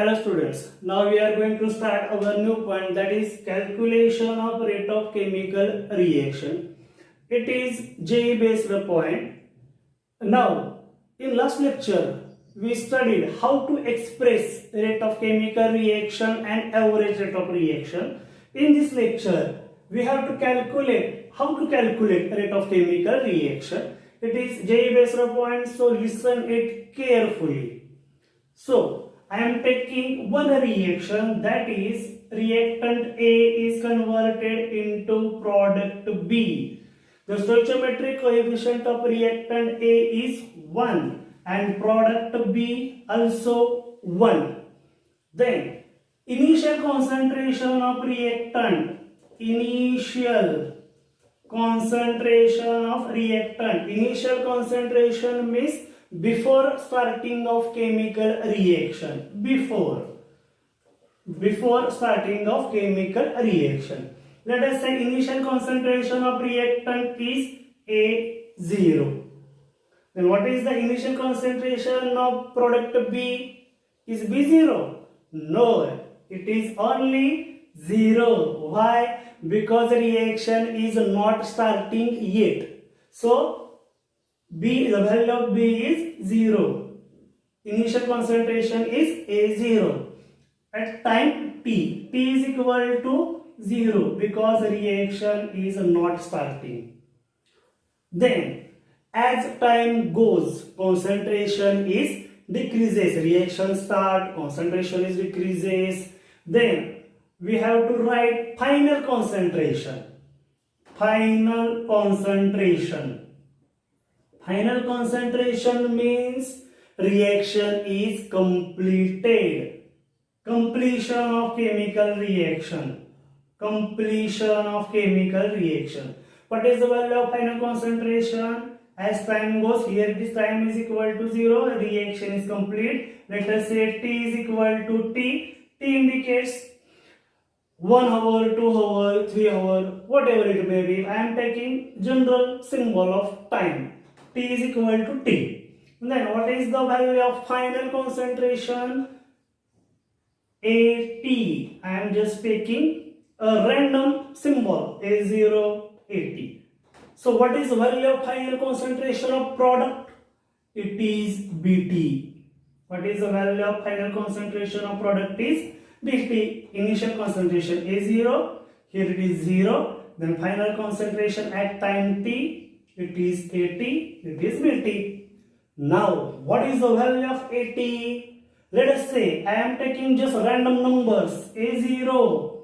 Hello students, now we are going to start our new point, that is calculation of rate of chemical reaction. It is JE based point. Now in last lecture we studied how to express rate of chemical reaction and average rate of reaction. In this lecture we have to calculate how to calculate rate of chemical reaction. It is JE based point, so listen it carefully. So I am taking one reaction, that is reactant A is converted into product B. The stoichiometric coefficient of reactant A is 1 and product B also 1. Then initial concentration of reactant, initial concentration means before starting of chemical reaction, before starting of chemical reaction. Let us say initial concentration of reactant is A0. Then what is the initial concentration of product B? Is B0? No, it is only 0. Why? Because the reaction is not starting yet. So B, the value of B is 0. Initial concentration is A0. At time T, T is equal to 0 because the reaction is not starting. Then as time goes, concentration is decreases. Reaction start, concentration is decreases. Then we have to write final concentration. Final concentration means reaction is completed. Completion of chemical reaction. What is the value of final concentration? As time goes, here this time is equal to 0, reaction is complete. Let us say T is equal to T. T indicates 1 hour, 2 hour, 3 hour, whatever it may be. I am taking general symbol of time. T is equal to T. Then what is the value of final concentration? AT. I am just taking a random symbol A0, AT. So what is the value of final concentration of product? It is BT. What is the value of final concentration of product is BT. Initial concentration A0, here it is 0. Then final concentration at time T, it is AT, it is BT. Now, what is the value of AT? Let us say I am taking just random numbers. A0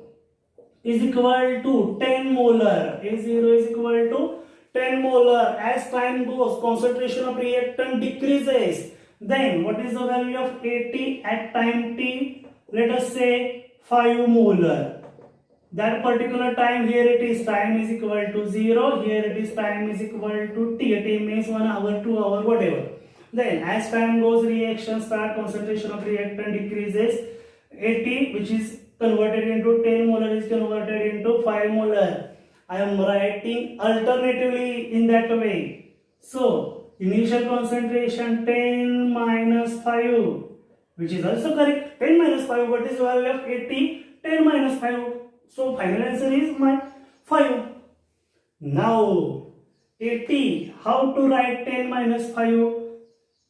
is equal to 10 molar. A0 is equal to 10 molar. As time goes, concentration of reactant decreases. Then, what is the value of AT at time T? Let us say 5 molar. That particular time, here it is time is equal to 0, here it is time is equal to T. T means 1 hour, 2 hour, whatever. Then as time goes, reaction start, concentration of reactant decreases. AT, which is converted into 10 molar, is converted into 5 molar. I am writing alternatively in that way. So initial concentration 10 minus 5, which is also correct. 10 minus 5, what is the value of AT? 10 minus 5. So final answer is my 5. Now AT, how to write 10 minus 5?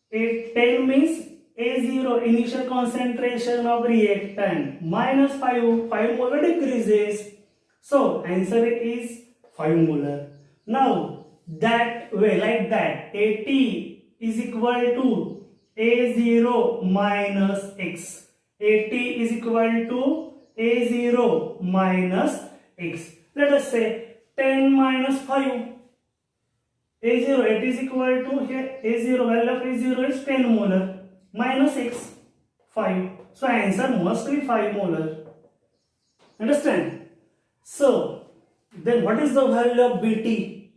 10 means A0, initial concentration of reactant, minus 5 molar decreases. So answer is 5 molar. Now that way, like that, AT is equal to A0 minus X. AT is equal to A0 minus X. Let us say 10 minus 5. A0, it is equal to, here A0, value of A0 is 10 molar, minus X, 5. So answer must be 5 molar. Understand? So then what is the value of BT?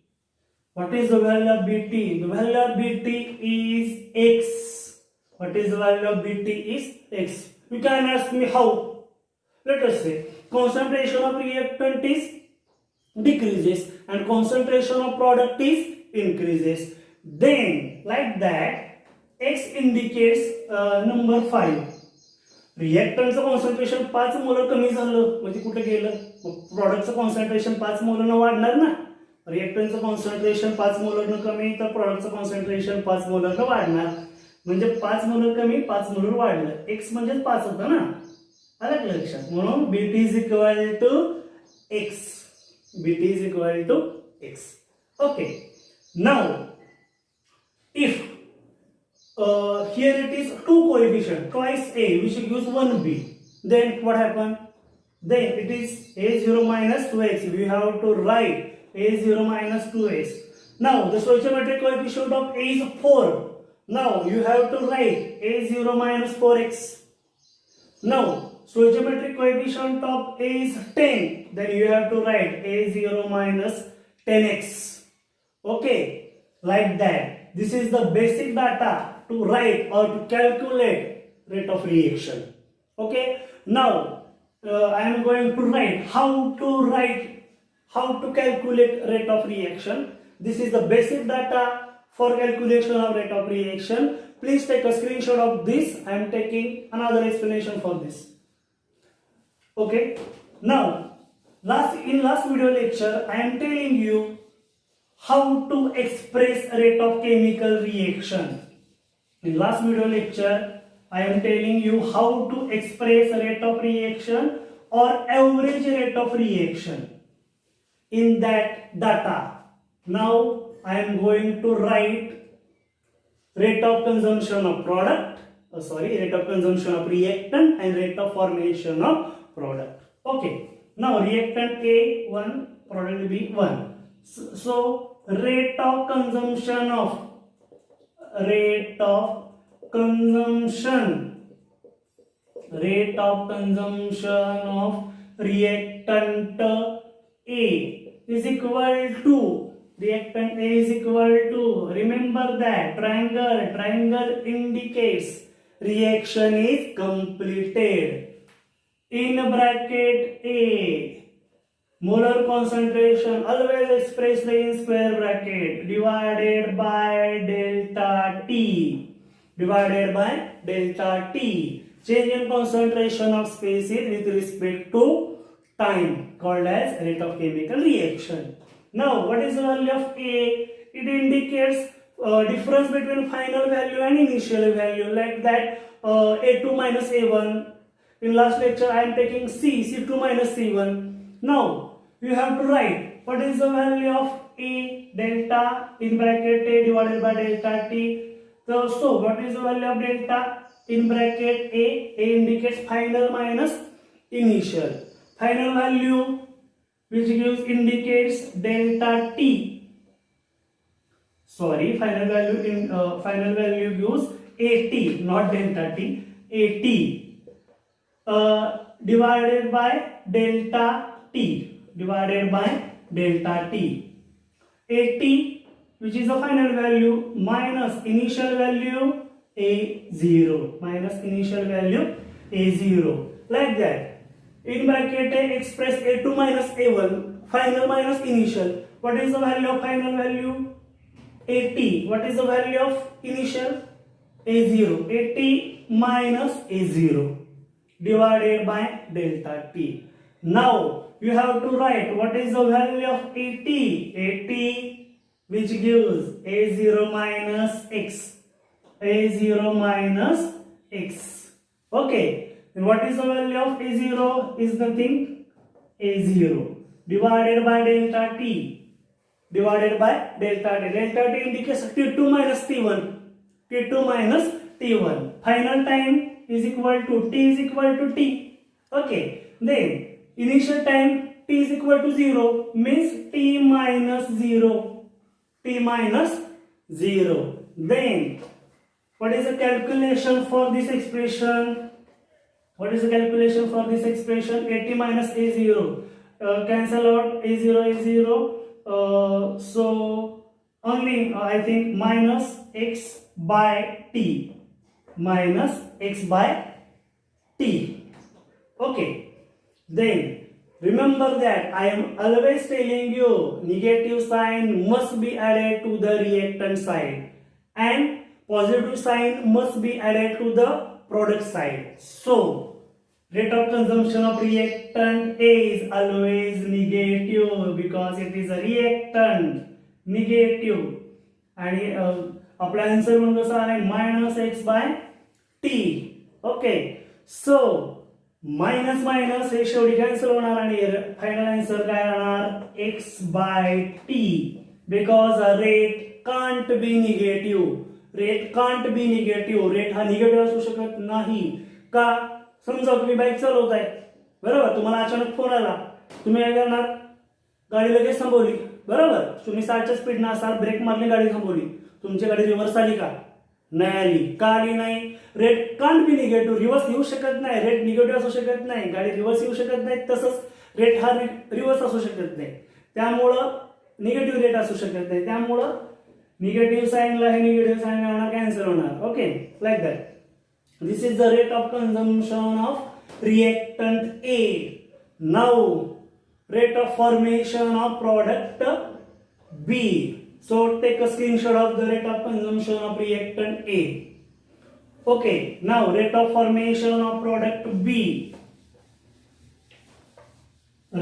What is the value of BT? The value of BT is X. What is the value of BT is X. You can ask me how. Let us say concentration of reactant is decreases and concentration of product is increases. Then like that, X indicates number 5. रिएक्टंटचं concentration 5 molar कमी झालं म्हणजे कुठे गेलं, मग प्रॉडक्टचं concentration 5 मोलरनं वाढणार ना. रिएक्टंटचं concentration 5 मोलरनं कमी तर प्रॉडक्टचं कॉन्सन्ट्रेशन 5 मोलरनं वाढणार. म्हणजे 5 मोलर कमी 5 मोलर वाढलं, एक्स म्हणजेच 5 होतं ना. आलं लक्षात. म्हणून BT is equal to X. BT is equal to X. Okay. Now if here it is 2 coefficient twice a which gives 1b, then what happen? Then it is a0 minus 2x. We have to write a0 minus 2x. Now the stoichiometric coefficient of a is 4. Now you have to write a0 minus 4x. Now stoichiometric coefficient of a is 10. Then you have to write a0 minus 10x. Okay, like that. This is the basic data to write or to calculate rate of reaction. Okay. Now I am going to write how to calculate rate of reaction. This is the basic data for calculation of rate of reaction. Please take a screenshot of this. I am taking another explanation for this. Okay. Now in last video lecture I am telling you how to express rate of chemical reaction. In last video lecture, I am telling you how to express rate of reaction or average rate of reaction in that data. Now I am going to write rate of consumption of product, rate of consumption of reactant and rate of formation of product. Okay. Now reactant A 1, product B 1. So rate of consumption of reactant A is equal to remember that triangle indicates reaction is completed. In bracket A, molar concentration always expressed in square bracket divided by delta T. Change in concentration of species with respect to time called as rate of chemical reaction. Now what is the value of A? It indicates difference between final value and initial value, like that A2 minus A1. In last lecture I am taking C2 minus C1. Now you have to write what is the value of A delta in bracket A divided by delta T. So what is the value of delta in bracket A? A indicates final minus initial. Final value which indicates delta T. Final value gives AT, not delta T. AT divided by delta T. AT, which is the final value, minus initial value A0, like that. In bracket A express A2 minus A1, final minus initial. What is the value of final value? AT. What is the value of initial? A0. AT minus A0 divided by delta T. Now you have to write what is the value of AT. AT which gives A0 minus X. Okay. And what is the value of A0? Is nothing. A0 divided by delta T. Delta T indicates T2 minus T1. Final time is equal to T. Okay. Then initial time T is equal to 0 means T minus 0. Then what is the calculation for this expression? AT minus A0. Cancel out A0. So only I think minus X by T. Okay. Then remember that I am always telling you negative sign must be added to the reactant side and positive sign must be added to the product side. So rate of consumption of reactant A is always negative because it is a reactant. Negative. आणि आपला answer म्हणून कसा आहे minus X by T. Okay, so minus minus हे शेवटी cancel होणार आणि final answer काय राहणार X by T. Because rate can't be negative. Rate can't be negative. Rate हा निगेटिव्ह असू शकत नाही. का? समजा तुम्ही बाईक चालवताय, बरोबर, तुम्हाला अचानक फोन आला, तुम्ही काय करणार? गाडी लगेच थांबवली, बरोबर. तुम्ही 60च्या स्पीडनं असाल, ब्रेक मारली, गाडी थांबवली. तुमची गाडी रिव्हर्स आली का? नाही आली. का आली नाही? Rate can't be negative. Reverse येऊ शकत नाही. रेट निगेटिव्ह असू शकत नाही. गाडी रिव्हर्स येऊ शकत नाही. तसंच रेट हा रिव्हर्स असू शकत नाही. त्यामुळं निगेटिव्ह रेट असू शकत नाही. त्यामुळं निगेटिव्ह साईनला हे निगेटिव्ह साईन होणार, कॅन्सल होणार. Okay, like that. This is the rate of consumption of reactant A. Now, rate of formation of product B. So, take a screenshot of the rate of consumption of reactant A. Okay, now rate of formation of product B.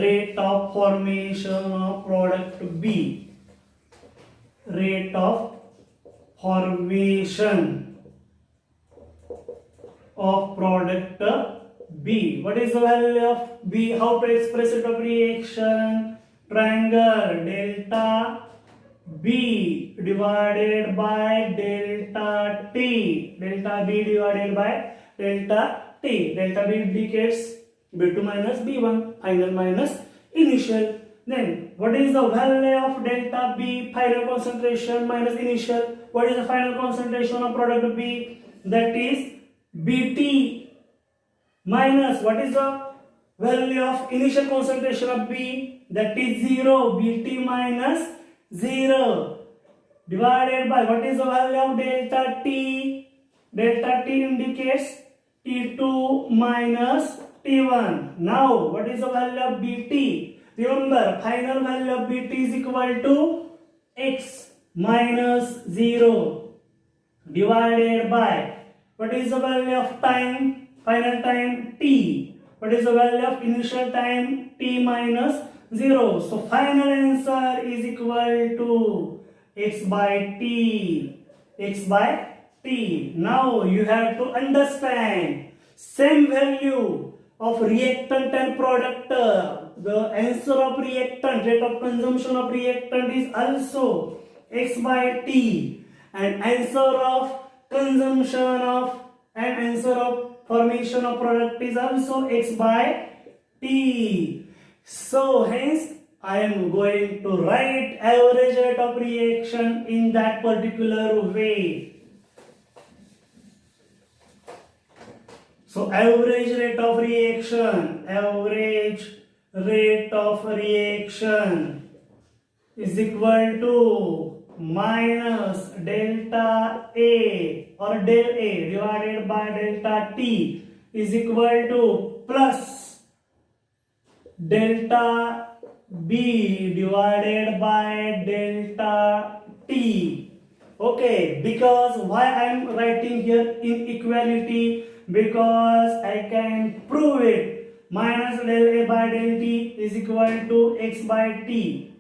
Rate of formation of product B. Rate of formation of product B. What is the value of B? How to express it of reaction? Triangle delta B divided by delta T. Delta B divided by delta T. Delta B indicates B2 minus B1. Final minus initial. Then what is the value of delta B? Final concentration minus initial. What is the final concentration of product B? That is Bt minus what is the value of initial concentration of B? That is 0. Bt minus 0 divided by what is the value of delta T? Delta T indicates T2 minus T1. Now what is the value of Bt? Remember, final value of Bt is equal to x minus 0 divided by what is the value of time? Final time t. What is the value of initial time? T minus 0. So final answer is equal to x by t. X by t. Now you have to understand same value of reactant and product. The answer of reactant, rate of consumption of reactant is also x by t, and answer of consumption of and answer of formation of product is also x by t. So hence I am going to write average rate of reaction in that particular way. So average rate of reaction is equal to minus delta A or del A divided by delta T is equal to plus delta B divided by delta T. Okay, because why I am writing here inequality? Because I can prove it. Minus del A by del T is equal to x by T,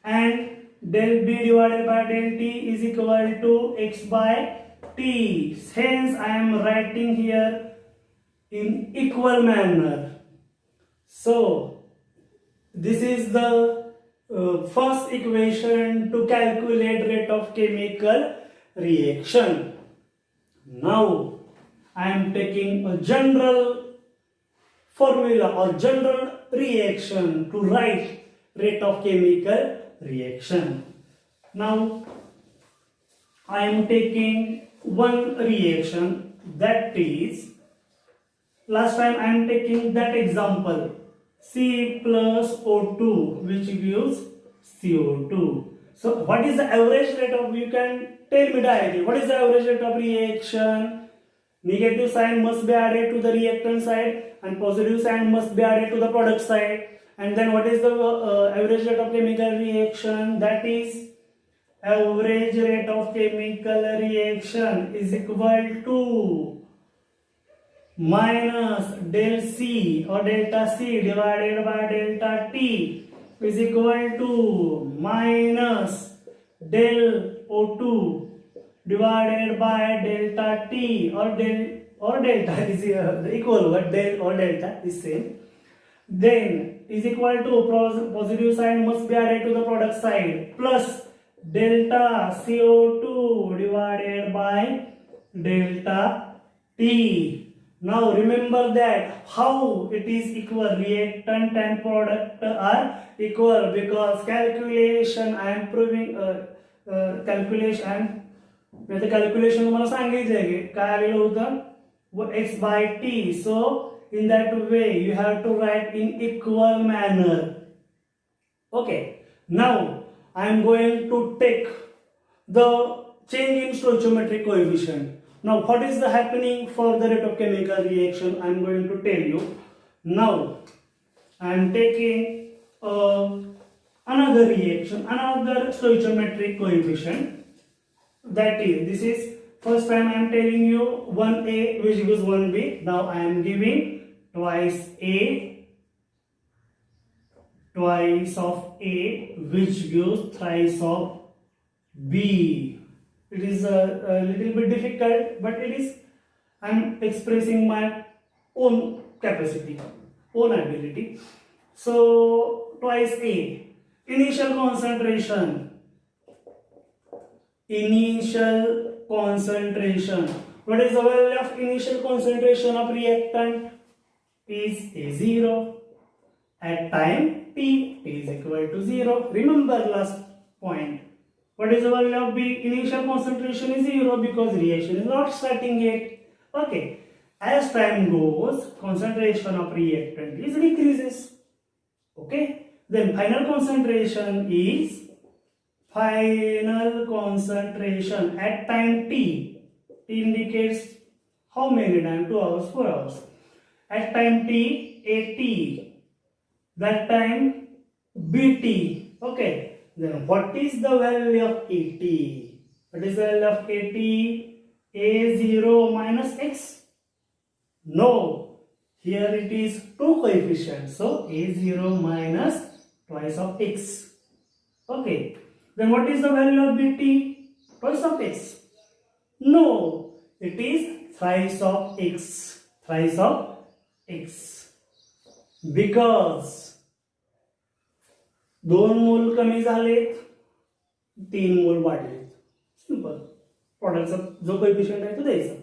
and del B divided by del T is equal to x by T. Hence I am writing here in equal manner. So this is the first equation to calculate rate of chemical reaction. Now I am taking a general formula or general reaction to write rate of chemical reaction. Now I am taking one reaction, that is, last time I am taking that example, C plus O2 which gives CO2. So what is the average rate of, you can tell me directly, what is the average rate of reaction? Negative sign must be added to the reactant side and positive sign must be added to the product side. And then what is the average rate of chemical reaction? That is, average rate of chemical reaction is equal to minus del C or delta C divided by delta T is equal to minus del O2 divided by delta T or delta is the equal word, del or delta is same. Then is equal to positive side must be added to the product side plus delta CO2 divided by delta T. Now remember that how it is equal, reactant and product are equal because calculation I am proving calculation the calculation तुम्हाला सांगितलं की काय आलेलं होतं x by t. So in that way you have to write in equal manner. Okay, now I am going to take the change in stoichiometric coefficient. Now what is the happening for the rate of chemical reaction? I am going to tell you. Now I am taking another reaction, another stoichiometric coefficient. That is, this is first time I am telling you 1a which gives 1b. Now I am giving twice a, twice of a which gives thrice of b. It is a little bit difficult, but it is, I am expressing my own capacity, own ability. So twice a, initial concentration. Initial concentration. What is the value of initial concentration of reactant? Is A0 at time t is equal to 0. Remember last point. What is the value of B? Initial concentration is 0 because reaction is not starting yet. Okay. As time goes, concentration of reactant is decreases. Okay. Then final concentration is final concentration at time t. T indicates how many time? 2 hours, 4 hours. At time t, at, that time bt. Okay, then what is the value of at? What is the value of at? A0 minus x? No, here it is two coefficients, so A0 minus twice of x. Okay, then what is the value of bt? Twice of x? No, it is thrice of x. Thrice of x. Because 2 मोल कमी झालेत, 3 मोल वाढलेत. Simple. प्रॉडक्टचा जो coefficient आहे तो द्यायचा.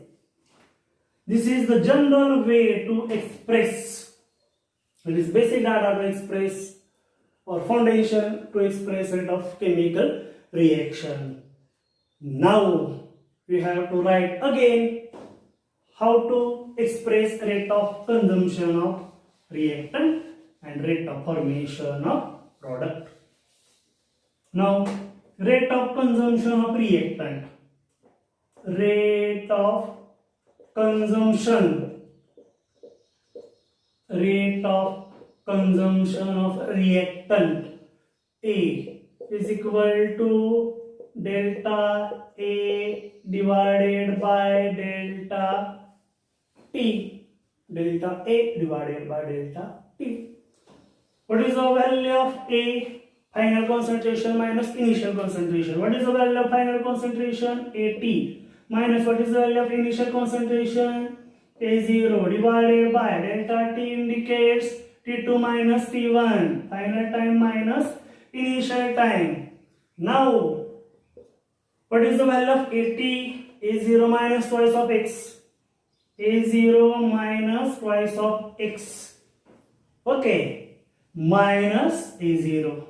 This is the general way to express. It is basic data to express or foundation to express rate of chemical reaction. Now we have to write again how to express rate of consumption of reactant and rate of formation of product. Now rate of consumption of reactant. Rate of consumption. Rate of consumption of reactant A is equal to delta A divided by delta T. Delta A divided by delta T. What is the value of A? Final concentration minus initial concentration. What is the value of final concentration? AT minus what is the value of initial concentration? A0 divided by delta T indicates T2 minus T1. Final time minus initial time. Now, what is the value of AT? A0 minus twice of x. A0 minus twice of x. Okay. Minus A0.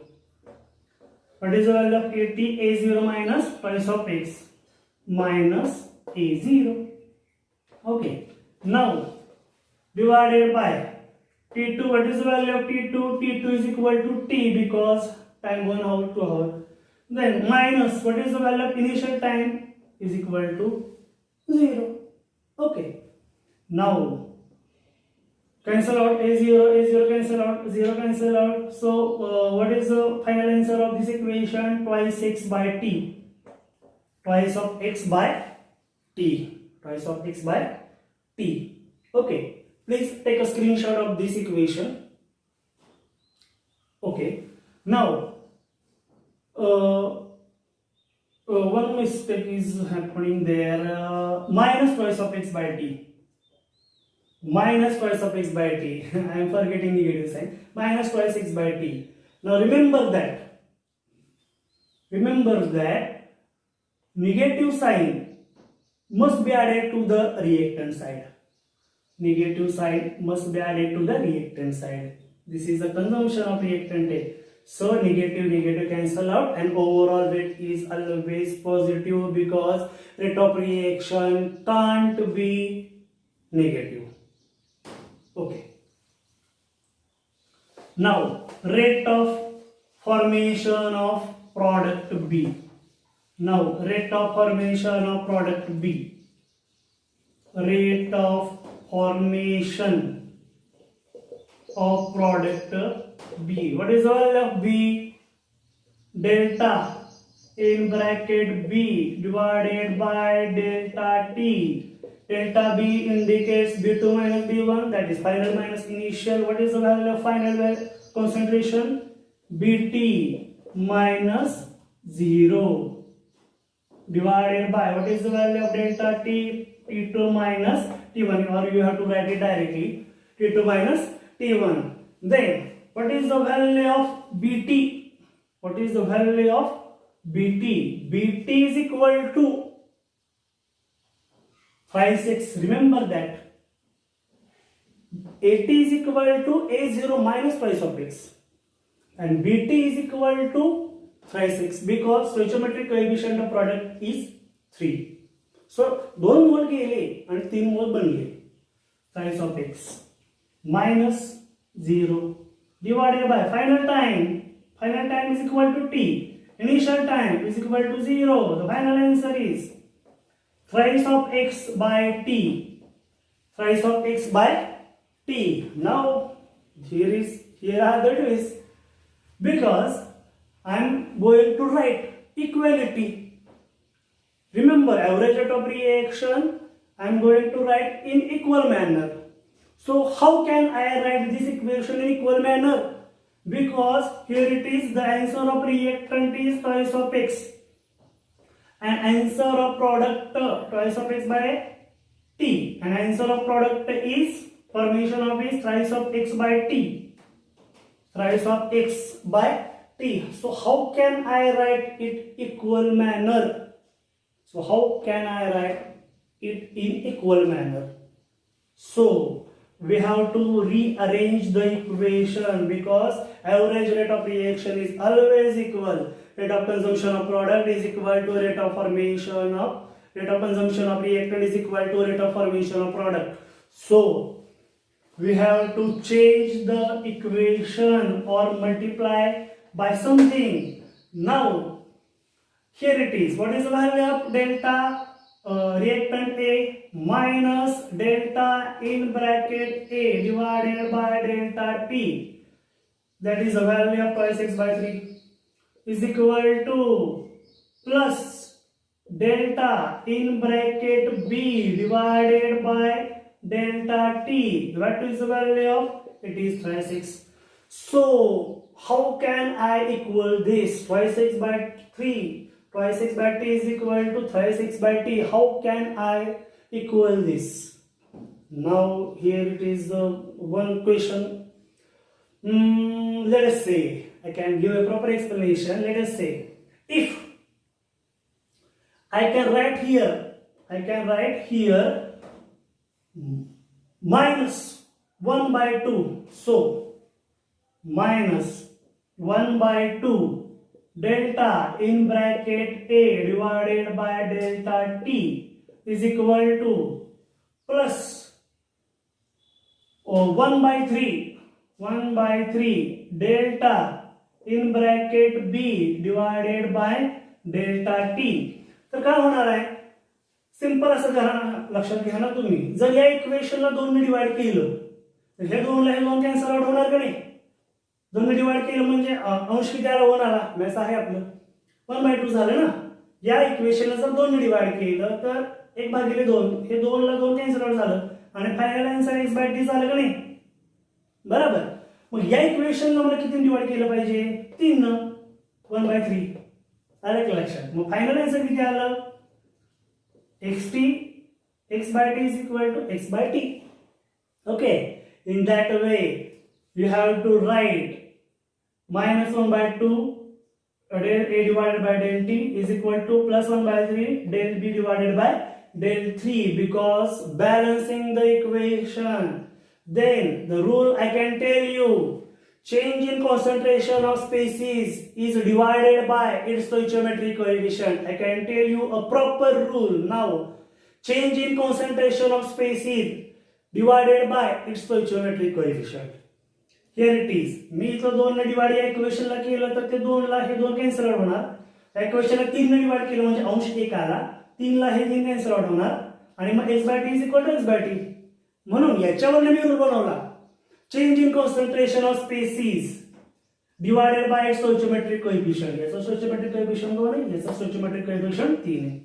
What is the value of AT? A0 minus twice of x. Minus A0. Okay. Now, divided by T2. What is the value of T2? T2 is equal to T because time 1 hour, 2 hour. Then minus what is the value of initial time is equal to 0. Okay. Now, cancel out A0 cancel out, 0 cancel out. So, what is the final answer of this equation? Twice x by t. Twice of x by t. Twice of x by t. Okay, please take a screenshot of this equation. Okay, now one mistake is happening there. Minus twice of x by t. Minus twice of x by t. I am forgetting negative sign. Minus twice x by t. Now remember that. Remember that negative sign must be added to the reactant side. Negative side must be added to the reactant side. This is the consumption of reactant A. So negative negative cancel out and overall rate is always positive because rate of reaction can't be negative. Okay. Now rate of formation of product B. Now rate of formation of product B. Rate of formation of product B. What is the value of B? Delta in bracket B divided by delta T. Delta B indicates B2 minus B1, that is final minus initial. What is the value of final concentration? Bt minus 0 divided by what is the value of delta T? T2 minus T1, or you have to write it directly, T2 minus T1. Then what is the value of Bt? What is the value of Bt? Bt is equal to 5-6. Remember that. AT is equal to A0 minus twice of x. And Bt is equal to 5-6 because stoichiometric coefficient of product is 3. So 2 मोल गेले आणि 3 मोल बनले. Price of x minus 0 divided by final time. Final time is equal to t. Initial time is equal to 0. The final answer is price of x by t. Price of x by t. Now here are the twists, because I am going to write equality. Remember, average rate of reaction I am going to write in equal manner. So how can I write this equation in equal manner? Because here it is, the answer of reactant is twice of x and answer of product twice of x by t, and answer of product is formation of is thrice of x by t. Thrice of x by t. So how can I write it equal manner? So how can I write it in equal manner? So we have to rearrange the equation, because average rate of reaction is always equal. Rate of consumption of product is equal to rate of formation of consumption of reactant is equal to rate of formation of product. So we have to change the equation or multiply by something. Now here it is. What is the value of delta reactant A minus delta in bracket A divided by delta T? That is the value of twice x by 3 is equal to plus delta in bracket B divided by delta T. What is the value of? It is twice x. So how can I equal this? Twice x by 3. Twice x by t is equal to thrice x by t. How can I equal this? Now here it is one question. Let us say, I can give a proper explanation. Let us say, if I can write here minus 1 by 2. So minus 1 by 2 delta in bracket A divided by delta T is equal to plus 1 by 3 delta in bracket B divided by delta T. तर काय होणार आहे? Simple असं करा, लक्षात घ्या ना तुम्ही. जर या इक्वेशनला 2 ने डिवाइड केलं तर हे 2 ला हे 2 कॅन्सल आउट होणार का नाही? 2 ने डिवाइड केलं म्हणजे अंश किती आला? 1 आला. मॅथ्स आहे आपलं. 1/2 झालं ना. या इक्वेशनला जर 2 ने डिवाइड केलं तर 1/2 हे 2 ला 2 कॅन्सल आउट झालं. आणि फायनल आन्सर x/t झालं का नाही? बरोबर. मग या इक्वेशनला मला किती डिवाइड केलं पाहिजे? 3 न 1/3. आलं का लक्षात? मग फायनल आन्सर किती आलं? xt x/t is equal to x/t. Okay, in that way you have to write -1/2 del a divided by del t is equal to +1/3 del b divided by del 3, because balancing the equation. Then the rule I can tell you, change in concentration of species is divided by its stoichiometric coefficient. I can tell you a proper rule now. Change in concentration of species divided by its stoichiometric coefficient. Here it is. मी इथं 2 ने divide या इक्वेशनला केलं तर ते 2 ला हे 2 cancel out होणार. या इक्वेशनला 3 ने divide केलं म्हणजे अंश 1 आला. 3 ला हे 3 कॅन्सल आउट होणार आणि मग x/t is equal to x/t. म्हणून याच्यावरनं मी रूल बनवला. Change in concentration of species divided by its stoichiometric coefficient. याचा स्टोइचियोमेट्रिक कोएफिशिएंट 2 आहे, याचा स्टोइचियोमेट्रिक कोएफिशिएंट 3 आहे.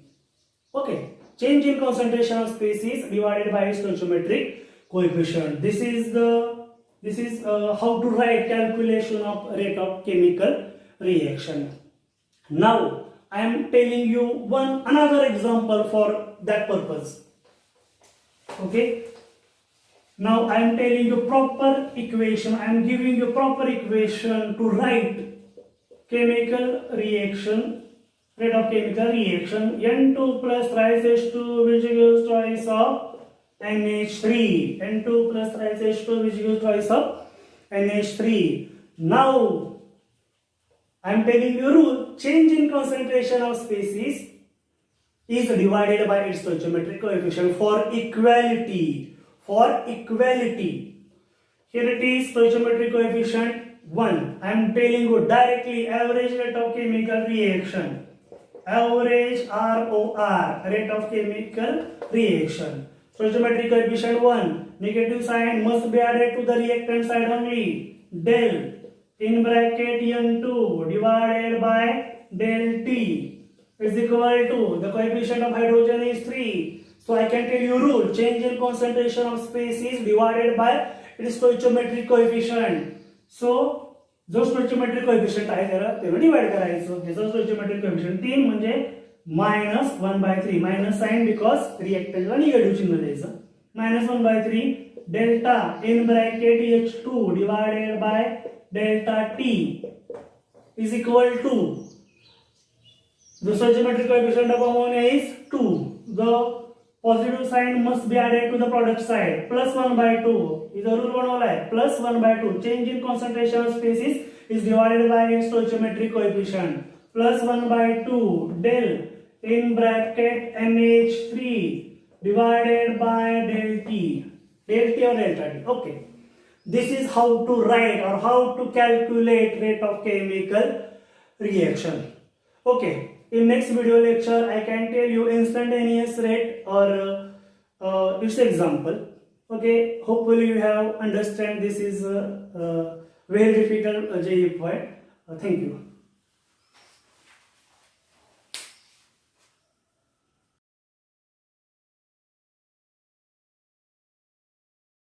Okay. Change in concentration of species divided by its stoichiometric coefficient. This is how to write calculation of rate of chemical reaction. Now I am telling you another example for that purpose. Okay. Now I am telling you proper equation. I am giving you proper equation to write chemical reaction. Rate of chemical reaction N2 plus thrice H2 which gives twice of NH3. N2 plus thrice H2 which gives twice of NH3. Now I am telling you rule. Change in concentration of species is divided by its stoichiometric coefficient for equality. For equality. Here it is stoichiometric coefficient 1. I am telling you directly average rate of chemical reaction. Average ROR, rate of chemical reaction. Stoichiometric coefficient 1. Negative sign must be added to the reactant side only. Del in bracket N2 divided by del T is equal to the coefficient of hydrogen is 3. So I can tell you rule. Change in concentration of species divided by its stoichiometric coefficient. So जो स्टोइचियोमेट्रिक coefficient आहे त्याला त्याला divide करायचं. याचा stoichiometric coefficient 3 म्हणजे -1/3. Minus sign because रिएक्टंटला negative चिन्ह द्यायचं. -1/3 delta in bracket H2 divided by delta T is equal to the stoichiometric coefficient of ammonia is 2. The positive sign must be added to the product side. +1/2 is a rule बनवलाय. +1/2 change in concentration of species is divided by its stoichiometric coefficient. +1/2 del in bracket NH3 divided by del T. Del T or delta T. Okay. This is how to write or how to calculate rate of chemical reaction. Okay. In next video lecture, I can tell you instantaneous rate or its example. Okay, hopefully you have understand this is very difficult JEE point. Thank you.